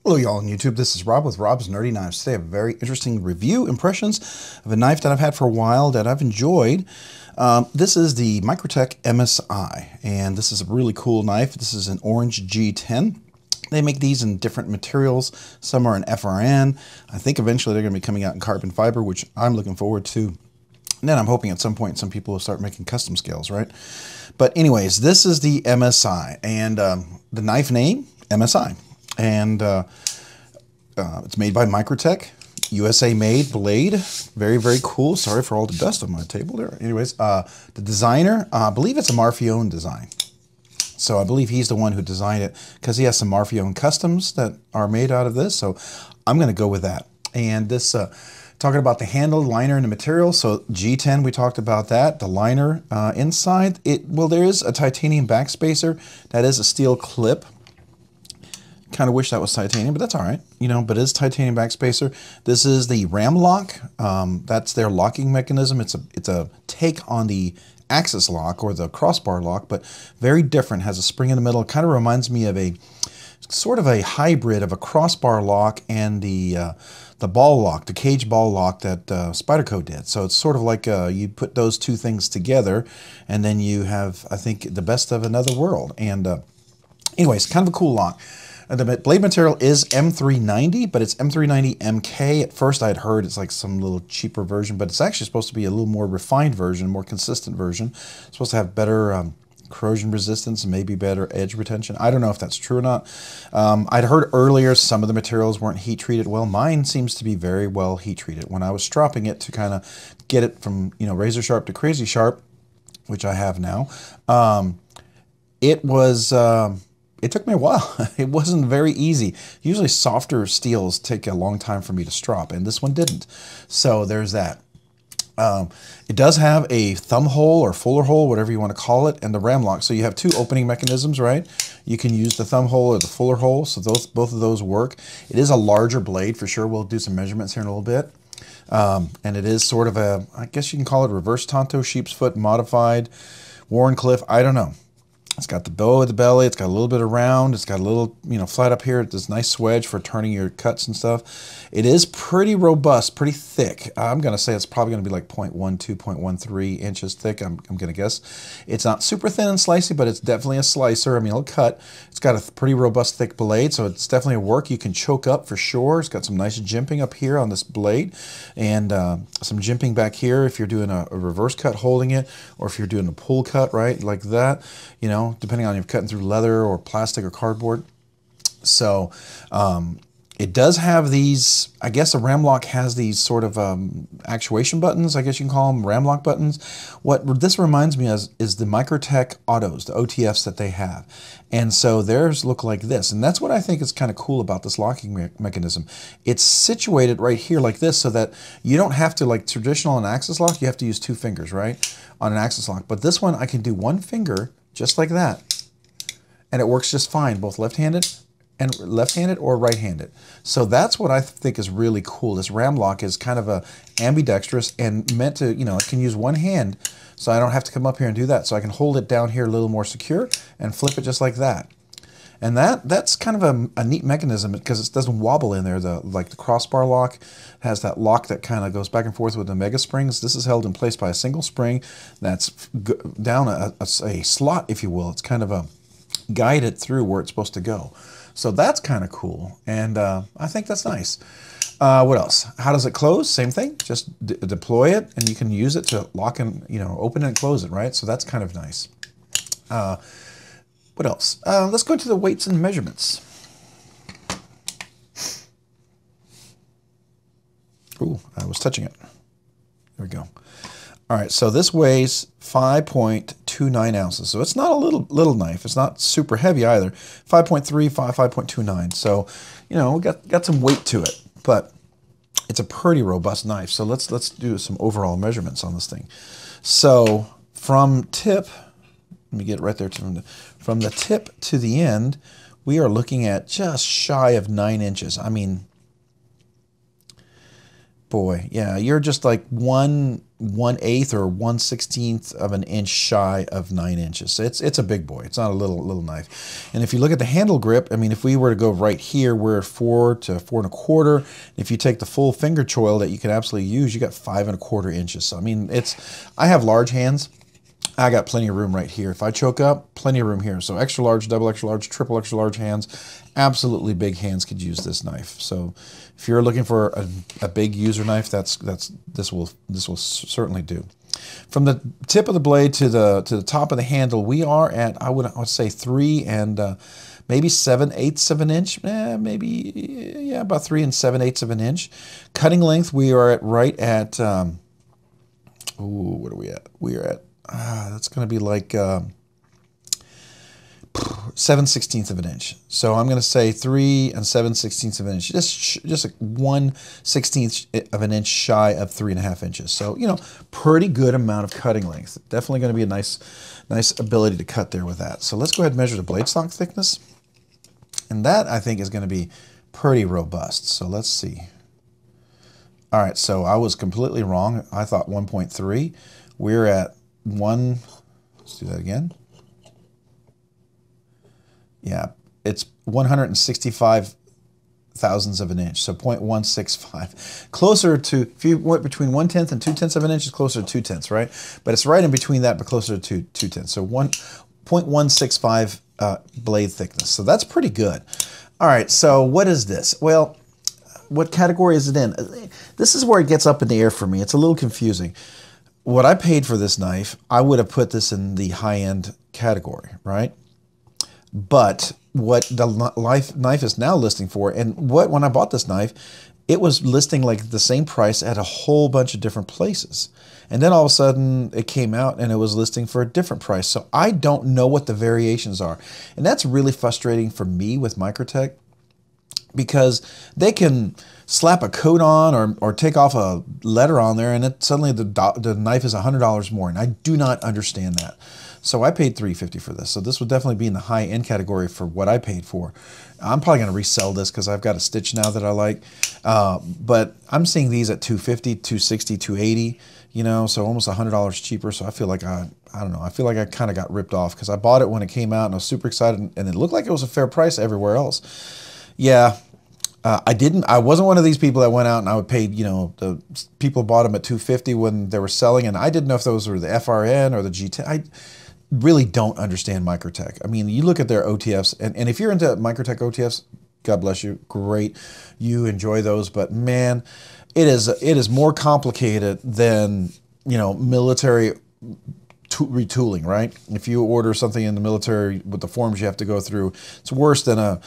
Hello y'all on YouTube, this is Rob with Rob's Nerdy Knives. Today I have a very interesting review, impressions of a knife that I've had for a while that I've enjoyed. This is the Microtech MSI, and this is a really cool knife. This is an orange G10. They make these in different materials. Some are in FRN. I think eventually they're going to be coming out in carbon fiber, which I'm looking forward to. And then I'm hoping at some point some people will start making custom scales, right? But anyways, this is the MSI, and the knife name, MSI. And it's made by Microtech, USA made blade. Very, very cool. Sorry for all the dust on my table there. Anyways, the designer, I believe it's a Marfione design. So I believe he's the one who designed it because he has some Marfione customs that are made out of this. So I'm going to go with that. And this, talking about the handle, liner, and the material. So G10, we talked about that. The liner inside, well, there is a titanium backspacer. That is a steel clip. Kind of wish that was titanium, but that's all right, you know, but it is titanium backspacer. This is the ram lock. That's their locking mechanism. It's a take on the axis lock or the crossbar lock, but very different. Has a spring in the middle. It kind of reminds me of a sort of a hybrid of a crossbar lock and the ball lock, the cage ball lock that Spyderco did. So it's sort of like you put those two things together and then you have, I think, the best of another world. And anyways, kind of a cool lock. The blade material is M390, but it's M390 MK. At first I had heard it's like some little cheaper version, but it's actually supposed to be a little more refined version, more consistent version. It's supposed to have better corrosion resistance and maybe better edge retention. I don't know if that's true or not. I'd heard earlier some of the materials weren't heat treated well. Mine seems to be very well heat treated. When I was stropping it to kind of get it from, you know, razor sharp to crazy sharp, which I have now, it took me a while. It wasn't very easy. Usually softer steels take a long time for me to strop, and this one didn't. So there's that. It does have a thumb hole or fuller hole, whatever you want to call it, and the ram lock. So you have two opening mechanisms, right? You can use the thumb hole or the fuller hole, so both of those work. It is a larger blade for sure. We'll do some measurements here in a little bit. And it is sort of a, I guess you can call it reverse Tonto, sheep's foot modified, Warncliffe, I don't know. It's got the bow at the belly. It's got a little bit of round. It's got a little, you know, flat up here. This nice swedge for turning your cuts and stuff. It is pretty robust, pretty thick. I'm going to say it's probably going to be like 0.12, 0.13 inches thick, I'm going to guess. It's not super thin and slicey, but it's definitely a slicer. I mean, it'll cut. It's got a pretty robust, thick blade, so it's definitely a work you can choke up for sure. It's got some nice jimping up here on this blade and some jimping back here if you're doing a reverse cut holding it, or if you're doing a pull cut, right, like that, you know, depending on if you're cutting through leather or plastic or cardboard. So it does have these, I guess a ram lock has these sort of actuation buttons, I guess you can call them ram lock buttons. What this reminds me of is the Microtech autos, the OTFs that they have. And so theirs look like this. And that's what I think is kind of cool about this locking mechanism. It's situated right here like this so that you don't have to, like traditional on axis lock, you have to use two fingers, right, on an axis lock. But this one, I can do one finger just like that, and it works just fine, both left-handed or right-handed. So that's what I think is really cool. This ram lock is kind of a ambidextrous and meant to, you know, it can use one hand, so I don't have to come up here and do that. So I can hold it down here a little more secure and flip it just like that. And that's kind of a neat mechanism because it doesn't wobble in there. Like the crossbar lock has that lock that kind of goes back and forth with the mega springs. This is held in place by a single spring that's down a slot, if you will. It's kind of guided through where it's supposed to go. So that's kind of cool, and I think that's nice. What else? How does it close? Same thing. Just deploy it, and you can use it to lock and, you know, open and close it, right? So that's kind of nice. What else? Let's go into the weights and measurements. Ooh, I was touching it. There we go. All right, so this weighs 5.29 ounces. So it's not a little knife. It's not super heavy either. 5.35, 5.29. So, you know, we got some weight to it, but it's a pretty robust knife. So let's do some overall measurements on this thing. So from tip, let me get right there from the tip to the end, we are looking at just shy of 9 inches. I mean, boy, yeah, you're just like one 1/8 or 1/16 of an inch shy of 9 inches. So it's a big boy. It's not a little knife. And if you look at the handle grip, I mean, if we were to go right here, we're at 4 to 4 1/4. If you take the full finger choil that you can absolutely use, you got 5 1/4 inches. So I mean, I have large hands. I got plenty of room right here. If I choke up, plenty of room here. So extra large, double extra large, triple extra large hands, absolutely big hands could use this knife. So if you're looking for a big user knife, this will certainly do. From the tip of the blade to the top of the handle, we are at I would say 3 and maybe 7/8 of an inch, maybe yeah, about 3 and 7/8 of an inch. Cutting length, we are right at what are we at? We are at that's going to be like 7/16 of an inch. So I'm going to say 3 and 7/16 of an inch. Just 1/16 of an inch shy of 3.5 inches. So, you know, pretty good amount of cutting length. Definitely going to be a nice ability to cut there with that. So let's go ahead and measure the blade stock thickness. And that, I think, is going to be pretty robust. So let's see. All right, so I was completely wrong. I thought 1.3. We're at let's do that again. Yeah, it's 165 thousandths of an inch, so 0.165. Closer to, if you went between 1/10 and 2/10 of an inch, it's closer to 2/10, right? But it's right in between that, but closer to 2/10. So 0.165 blade thickness. So that's pretty good. All right, so what is this? Well, what category is it in? This is where it gets up in the air for me. It's a little confusing. What I paid for this knife, I would have put this in the high-end category, right? But what the knife is now listing for, and when I bought this knife, it was listing like the same price at a whole bunch of different places. And then all of a sudden it came out and it was listing for a different price. So I don't know what the variations are. And that's really frustrating for me with Microtech, because they can slap a coat on or take off a letter on there and suddenly the knife is $100 more, and I do not understand that. So I paid $350 for this. So this would definitely be in the high-end category for what I paid for. I'm probably going to resell this because I've got a stitch now that I like. But I'm seeing these at $250, $260, $280, you know, so almost $100 cheaper. So I feel like I don't know. I feel like I kind of got ripped off because I bought it when it came out and I was super excited, and it looked like it was a fair price everywhere else. Yeah, I wasn't one of these people that went out and I would pay, you know, the people bought them at $250 when they were selling, and I didn't know if those were the FRN or the G10. I really don't understand Microtech. I mean, you look at their OTFs, and if you're into Microtech OTFs, God bless you, great, you enjoy those, but man, it is more complicated than, you know, military retooling, right? If you order something in the military with the forms you have to go through, it's worse than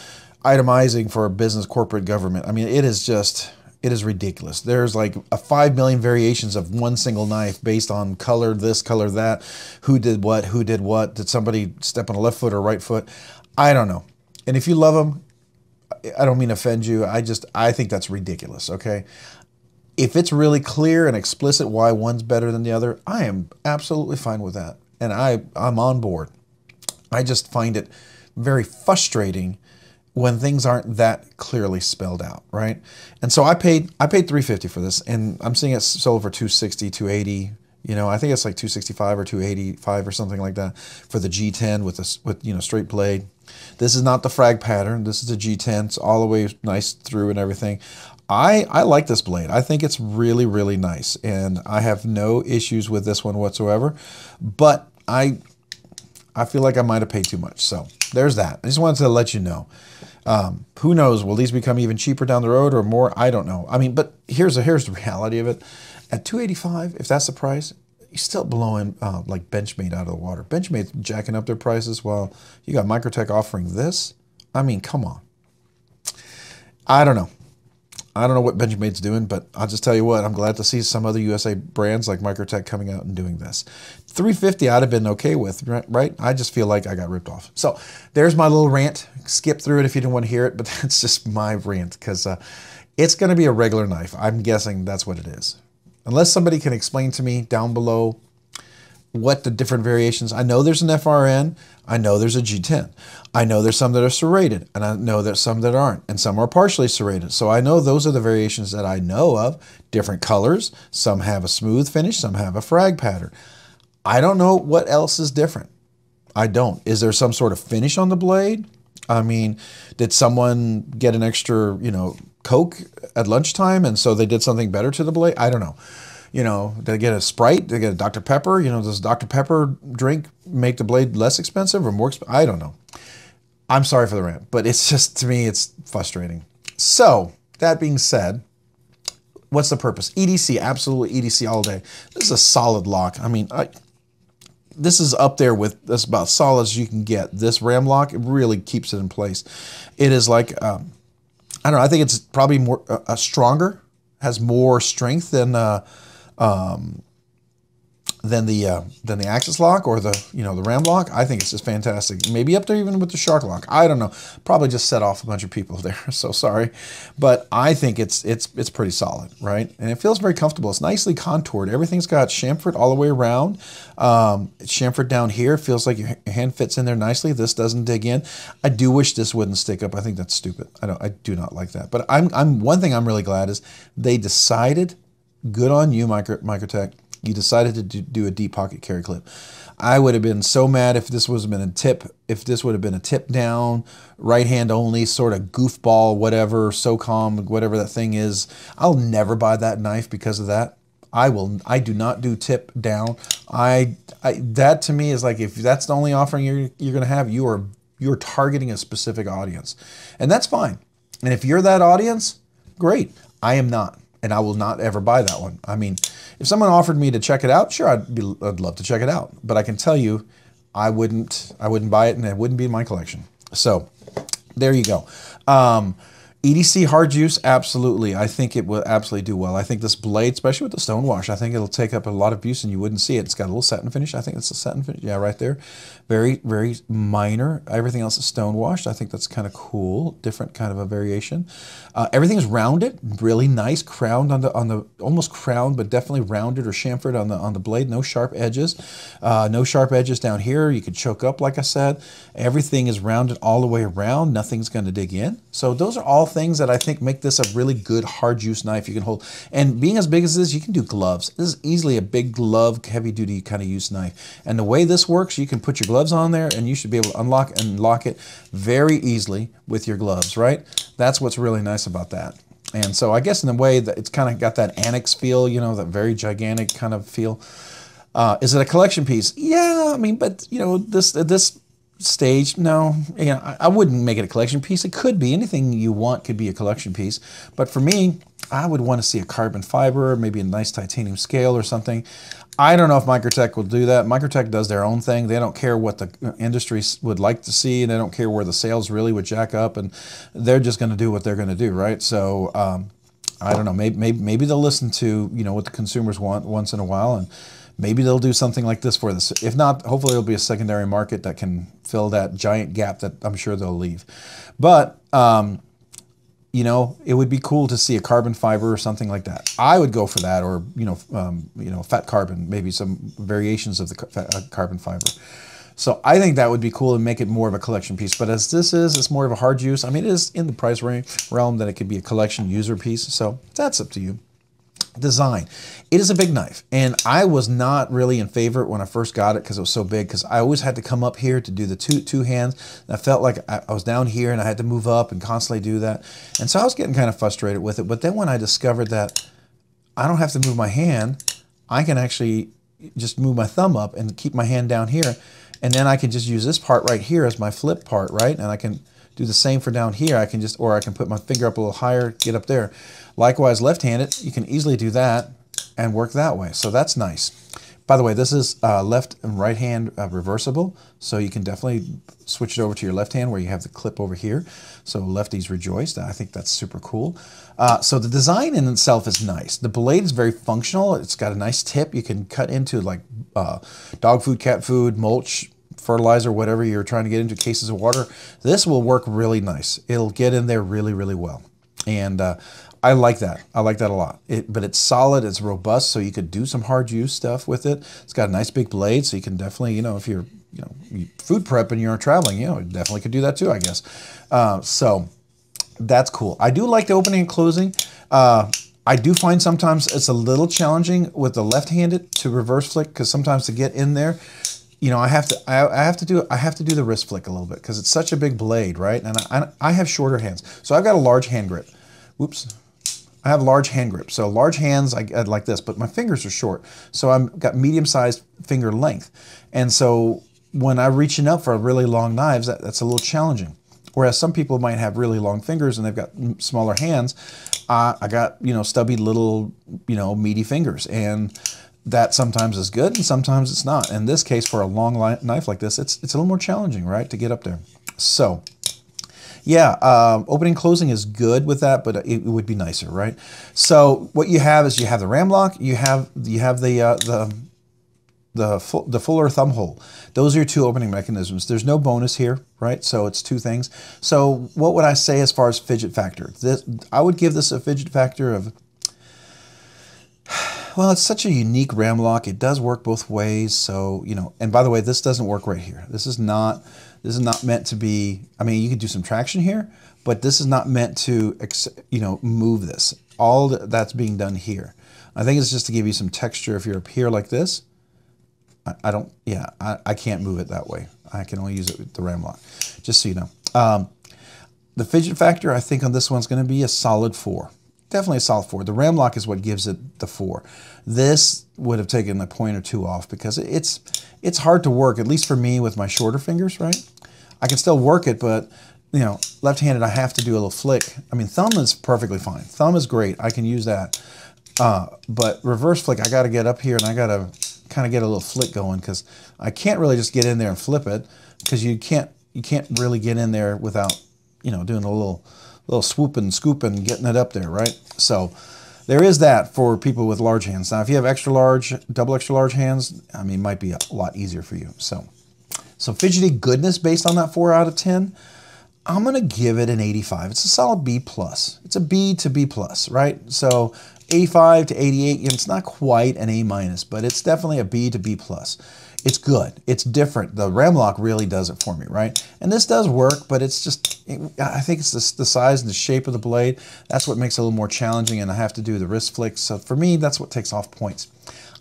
itemizing for a business, corporate, government. I mean, it is ridiculous. There's like 5 million variations of one single knife based on color, this, color, that, who did what, did somebody step on a left foot or right foot? I don't know. And if you love them, I don't mean to offend you. I think that's ridiculous, okay? If it's really clear and explicit why one's better than the other, I am absolutely fine with that. And I'm on board. I just find it very frustrating when things aren't that clearly spelled out, right? And so I paid $350 for this, and I'm seeing it sold for $260, $280. You know, I think it's like $265 or $285 or something like that for the G10 with you know, straight blade. This is not the frag pattern. This is the G10. It's all the way nice through and everything. I like this blade. I think it's really, really nice, and I have no issues with this one whatsoever. But I feel like I might have paid too much. So there's that. I just wanted to let you know. Who knows? Will these become even cheaper down the road or more? I don't know. I mean, but here's the reality of it. At $285, if that's the price, you're still blowing like Benchmade out of the water. Benchmade's jacking up their prices while you got Microtech offering this. I mean, come on. I don't know. I don't know what Benchmade's doing, but I'll just tell you what, I'm glad to see some other USA brands like Microtech coming out and doing this. $350 I'd have been okay with, right? I just feel like I got ripped off. So there's my little rant. Skip through it if you didn't want to hear it, but that's just my rant because it's going to be a regular knife. I'm guessing that's what it is. Unless somebody can explain to me down below what the different variations. I know there's an FRN. I know there's a G10. I know there's some that are serrated, and I know there's some that aren't, and some are partially serrated. So I know those are the variations that I know of. Different colors. Some have a smooth finish. Some have a frag pattern. I don't know what else is different. I don't. Is there some sort of finish on the blade? I mean, did someone get an extra, you know, Coke at lunchtime, and so they did something better to the blade? I don't know. You know, did they get a Sprite? Did they get a Dr. Pepper? You know, does Dr. Pepper drink make the blade less expensive or more expensive? I don't know. I'm sorry for the rant, but it's just, to me, it's frustrating. So, that being said, what's the purpose? EDC, absolutely EDC all day. This is a solid lock. I mean, this is up there with, that's about as solid as you can get. This ram lock, it really keeps it in place. It is like, I don't know, I think it's probably more stronger, has more strength than the Axis lock or the, you know, the ram lock. I think it's just fantastic. Maybe up there even with the shark lock. I don't know. Probably just set off a bunch of people there. So sorry, but I think it's pretty solid, right? And it feels very comfortable. It's nicely contoured. Everything's got chamfered all the way around. It's chamfered down here. It feels like your hand fits in there nicely. This doesn't dig in. I do wish this wouldn't stick up. I think that's stupid. I do not like that. But one thing I'm really glad is they decided. Good on you, Microtech. You decided to do a deep pocket carry clip. I would have been so mad if this would have been a tip. If this would have been a tip down, right hand only, sort of goofball, whatever, SOCOM, whatever that thing is. I'll never buy that knife because of that. I do not do tip down. That to me is like, if that's the only offering you're going to have, you're targeting a specific audience, and that's fine. And if you're that audience, great. I am not. And I will not ever buy that one. I mean, if someone offered me to check it out, sure, I'd love to check it out. But I can tell you, I wouldn't buy it, and it wouldn't be in my collection. So there you go. EDC hard juice, absolutely. I think it will absolutely do well. I think this blade, especially with the stone wash, I think it'll take up a lot of use and you wouldn't see it. It's got a little satin finish. I think it's a satin finish. Yeah, right there. Very, very minor. Everything else is stone washed. I think that's kind of cool. Different kind of a variation. Everything's rounded, really nice, crowned on the almost crowned, but definitely rounded or chamfered on the blade. No sharp edges. No sharp edges down here. You could choke up, like I said. Everything is rounded all the way around. Nothing's going to dig in. So those are all things that I think make this a really good hard juice knife you can hold. And being as big as this, you can do gloves. This is easily a big glove, heavy duty kind of use knife. And the way this works, you can put your gloves on there and you should be able to unlock and lock it very easily with your gloves, right? That's what's really nice about that. And so I guess in a way that it's kind of got that annex feel, you know, that very gigantic kind of feel. Is it a collection piece? Yeah, I mean, but you know, this stage, no, you know, I wouldn't make it a collection piece. It could be anything you want could be a collection piece, but for me, I would want to see a carbon fiber, maybe a nice titanium scale or something. I don't know if Microtech will do that. Microtech does their own thing. They don't care what the industry would like to see, and they don't care where the sales really would jack up, and they're just going to do what they're going to do, right? So I don't know. Maybe they'll listen to, you know, what the consumers want once in a while, and maybe they'll do something like this for this. If not, hopefully it'll be a secondary market that can fill that giant gap that I'm sure they'll leave. But, you know, it would be cool to see a carbon fiber or something like that. I would go for that, or, you know, fat carbon, maybe some variations of the carbon fiber. So I think that would be cool and make it more of a collection piece. But as this is, it's more of a hard use. I mean, it is in the price realm that it could be a collection user piece. So that's up to you. Design. It is a big knife, and I was not really in favor when I first got it because it was so big, because I always had to come up here to do the two hands, and I felt like I was down here and I had to move up and constantly do that, and so I was getting kind of frustrated with it. But then when I discovered that I don't have to move my hand, I can actually just move my thumb up and keep my hand down here, and then I can just use this part right here as my flip part, right? And I can do the same for down here. I can just, or I can put my finger up a little higher, get up there. Likewise, left-handed, you can easily do that and work that way. So that's nice. By the way, this is left and right hand reversible, so you can definitely switch it over to your left hand where you have the clip over here. So lefties rejoiced. I think that's super cool. So the design in itself is nice. The blade is very functional. It's got a nice tip. You can cut into like dog food, cat food, mulch, fertilizer, whatever you're trying to get into, cases of water. This will work really nice. It'll get in there really, really well. And I like that. I like that a lot. But it's solid, it's robust, so you could do some hard use stuff with it. It's got a nice big blade, so you can definitely, you know, if you're, you know, you food prep and you're traveling, you know, definitely could do that too, I guess. So that's cool. I do like the opening and closing. I do find sometimes it's a little challenging with the left-handed to reverse flick, because sometimes to get in there, you know, I have to do the wrist flick a little bit because it's such a big blade, right? And I have shorter hands, so I've got a large hand grip. Whoops. I have large hand grip, so large hands I like this, but my fingers are short, so I've got medium-sized finger length, and so when I'm reaching up for really long knives, that's a little challenging. Whereas some people might have really long fingers and they've got smaller hands. I got, you know, stubby little, you know, meaty fingers, and that sometimes is good and sometimes it's not. In this case, for a long knife like this, it's a little more challenging, right, to get up there. So yeah, opening closing is good with that, but it would be nicer, right? So what you have is you have the ram lock, you have the fuller thumb hole. Those are your two opening mechanisms. There's no bonus here, right? So it's two things. So what would I say as far as fidget factor? I would give this a fidget factor of, well, it's such a unique ram lock. It does work both ways. So, you know, and by the way, this doesn't work right here. This is not meant to be, I mean, you could do some traction here, but this is not meant to, you know, move this. All that's being done here. I think it's just to give you some texture. If you're up here like this, I can't move it that way. I can only use it with the ram lock, just so you know. The fidget factor, I think on this one's going to be a solid 4. Definitely a solid 4. The ram lock is what gives it the 4. This would have taken a point or two off because it's hard to work, at least for me with my shorter fingers, right? I can still work it, but you know, left-handed I have to do a little flick. I mean, thumb is perfectly fine. Thumb is great. I can use that. But reverse flick, I got to get up here and I got to kind of get a little flick going, because I can't really just get in there and flip it, because you can't really get in there without, you know, doing a little swoop and scoop and getting it up there, right? So there is that for people with large hands. Now, if you have extra large, double extra large hands, I mean, it might be a lot easier for you. So fidgety goodness based on that 4 out of 10, I'm gonna give it an 85. It's a solid B+. It's a B to B+, right? So 85 to 88, it's not quite an A-, but it's definitely a B to B+. It's good. It's different. The ram lock really does it for me, right? And this does work, but it's just, I think it's the size and the shape of the blade. That's what makes it a little more challenging, and I have to do the wrist flicks. So for me, that's what takes off points.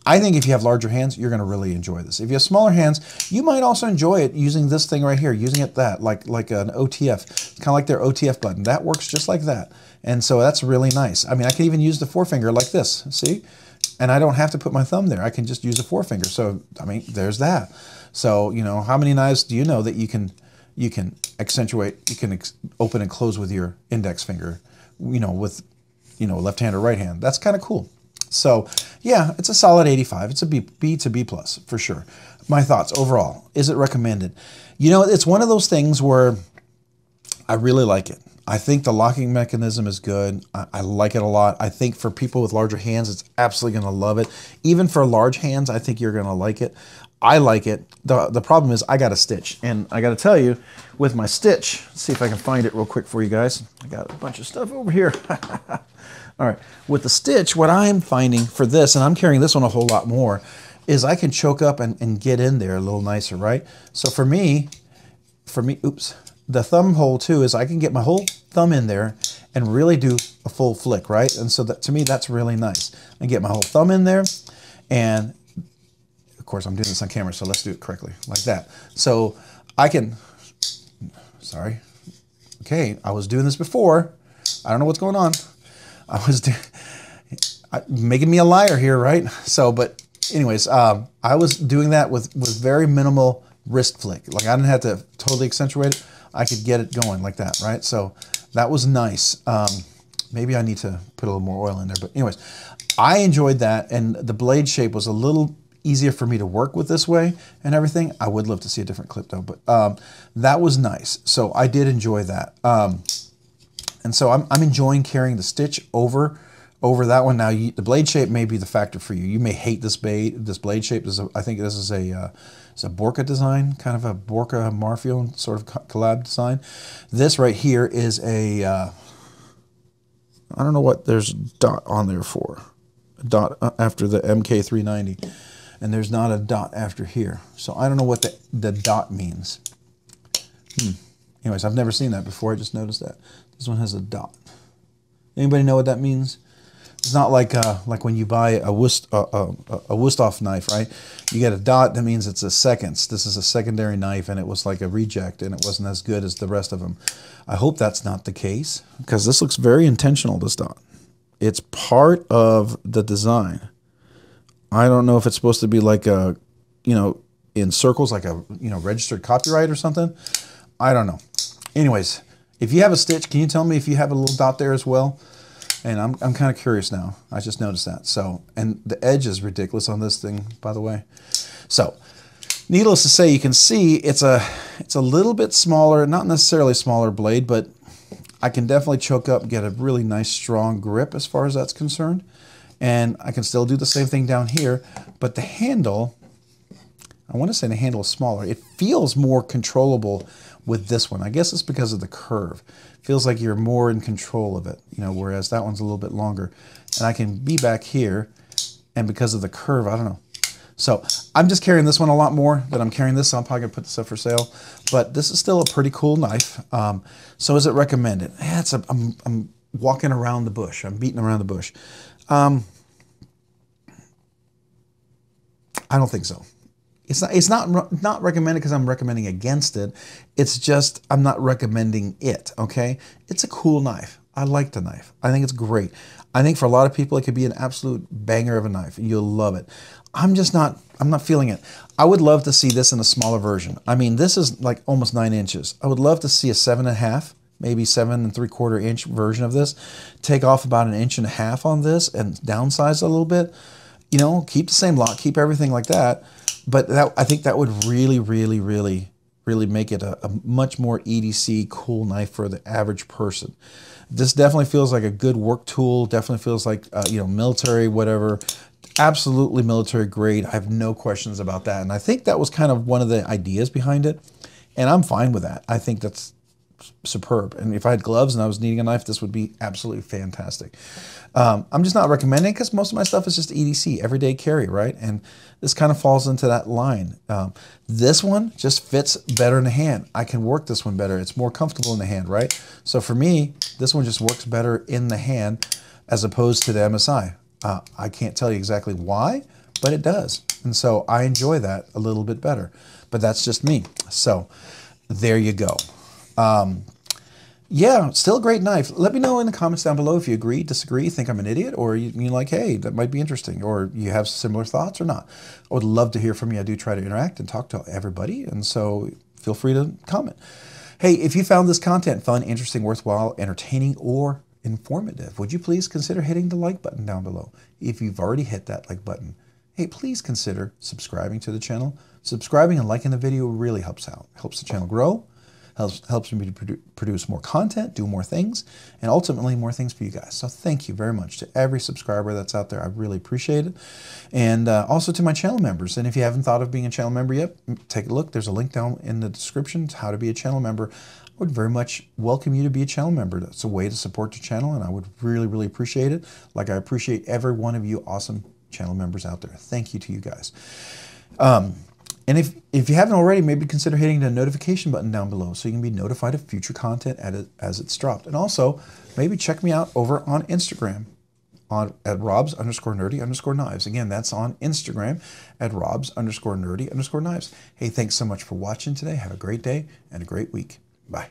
I think if you have larger hands, you're going to really enjoy this. If you have smaller hands, you might also enjoy it using this thing right here, using it like an OTF. It's kind of like their OTF button. That works just like that. And so that's really nice. I mean, I can even use the forefinger like this, see? And I don't have to put my thumb there. I can just use a forefinger. So, I mean, there's that. So, you know, how many knives do you know that you can accentuate, you can open and close with your index finger, you know, with, you know, left hand or right hand? That's kind of cool. So yeah, it's a solid 85. It's a B to B+ for sure. My thoughts overall, is it recommended? You know, it's one of those things where I really like it. I think the locking mechanism is good. I like it a lot. I think for people with larger hands, it's absolutely going to love it. Even for large hands, I think you're going to like it. I like it. The problem is I got a stitch, and I got to tell you, with my stitch, let's see if I can find it real quick for you guys. I got a bunch of stuff over here. All right, with the stitch, what I'm finding for this, and I'm carrying this one a whole lot more, is I can choke up and get in there a little nicer, right? So for me, oops, the thumb hole too is I can get my whole thumb in there and really do a full flick, right? And so that, to me, that's really nice. I get my whole thumb in there, and of course I'm doing this on camera, so let's do it correctly, like that. So I can, sorry, okay, I was doing this before. I don't know what's going on. I was making me a liar here, right? So, but anyways, I was doing that with very minimal wrist flick. Like I didn't have to totally accentuate it. I could get it going like that, right? So that was nice. Maybe I need to put a little more oil in there, but anyways, I enjoyed that, and the blade shape was a little easier for me to work with this way and everything. I would love to see a different clip though, but that was nice. So I did enjoy that. And so I'm enjoying carrying the stitch over that one. Now the blade shape may be the factor for you. You may hate this blade shape. I think this is a Borka design, kind of a Borka Marfio sort of collab design. This right here is a I don't know what there's dot on there for. A dot after the MK390. And there's not a dot after here. So I don't know what the dot means. Anyways, I've never seen that before. I just noticed that. This one has a dot. Anybody know what that means? It's not like when you buy a Wusthof knife, right? You get a dot, that means it's a seconds. This is a secondary knife, and it was like a reject, and it wasn't as good as the rest of them. I hope that's not the case, because this looks very intentional, this dot. It's part of the design. I don't know if it's supposed to be like a, in circles, like a, registered copyright or something. I don't know. Anyways, if you have a stitch, can you tell me if you have a little dot there as well? And I'm kind of curious now. I just noticed that. So, and the edge is ridiculous on this thing, by the way. So, needless to say, you can see it's a little bit smaller, not necessarily a smaller blade, but I can definitely choke up and get a really nice strong grip as far as that's concerned. And I can still do the same thing down here, but the handle, I want to say the handle is smaller. It feels more controllable with this one. I guess it's because of the curve. Feels like you're more in control of it, whereas that one's a little bit longer. And I can be back here, and because of the curve, I don't know. So I'm just carrying this one a lot more than I'm carrying this, so I'm probably gonna put this up for sale. But this is still a pretty cool knife. So is it recommended? Yeah, I'm walking around the bush. I'm beating around the bush. I don't think so. It's not recommended because I'm recommending against it. It's just I'm not recommending it, okay? It's a cool knife. I like the knife. I think it's great. I think for a lot of people it could be an absolute banger of a knife. You'll love it. I'm not feeling it. I would love to see this in a smaller version. I mean, this is like almost 9 inches. I would love to see a 7.5, maybe 7 3/4 inch version of this. Take off about 1.5 inches on this and downsize a little bit. Keep the same lock, keep everything like that. But I think that would really, really, really, really make it a much more EDC cool knife for the average person. This definitely feels like a good work tool. Definitely feels like, military, whatever. Absolutely military grade. I have no questions about that. And I think that was kind of one of the ideas behind it. And I'm fine with that. I think that's superb. And if I had gloves and I was needing a knife, this would be absolutely fantastic. I'm just not recommending because most of my stuff is just EDC, everyday carry, right? And this kind of falls into that line. This one just fits better in the hand. I can work this one better. It's more comfortable in the hand, right? So for me, this one just works better in the hand as opposed to the MSI. I can't tell you exactly why, but it does. And so I enjoy that a little bit better. But that's just me. So there you go. Yeah, still a great knife. Let me know in the comments down below if you agree, disagree, think I'm an idiot, or you're like, hey, that might be interesting, or you have similar thoughts or not. I would love to hear from you. I do try to interact and talk to everybody, and so feel free to comment. Hey, if you found this content fun, interesting, worthwhile, entertaining, or informative, would you please consider hitting the like button down below? If you've already hit that like button, hey, please consider subscribing to the channel. Subscribing and liking the video really helps out. Helps the channel grow. Helps me to produce more content, do more things, and ultimately more things for you guys. So thank you very much to every subscriber that's out there. I really appreciate it. And also to my channel members. And if you haven't thought of being a channel member yet, take a look. There's a link down in the description to how to be a channel member. I would very much welcome you to be a channel member. That's a way to support the channel, and I would really, really appreciate it. Like I appreciate every one of you awesome channel members out there. Thank you to you guys. And if you haven't already, maybe consider hitting the notification button down below so you can be notified of future content as it's dropped. And also, maybe check me out over on Instagram at robs_nerdy_knives. Again, that's on Instagram at robs_nerdy_knives. Hey, thanks so much for watching today. Have a great day and a great week. Bye.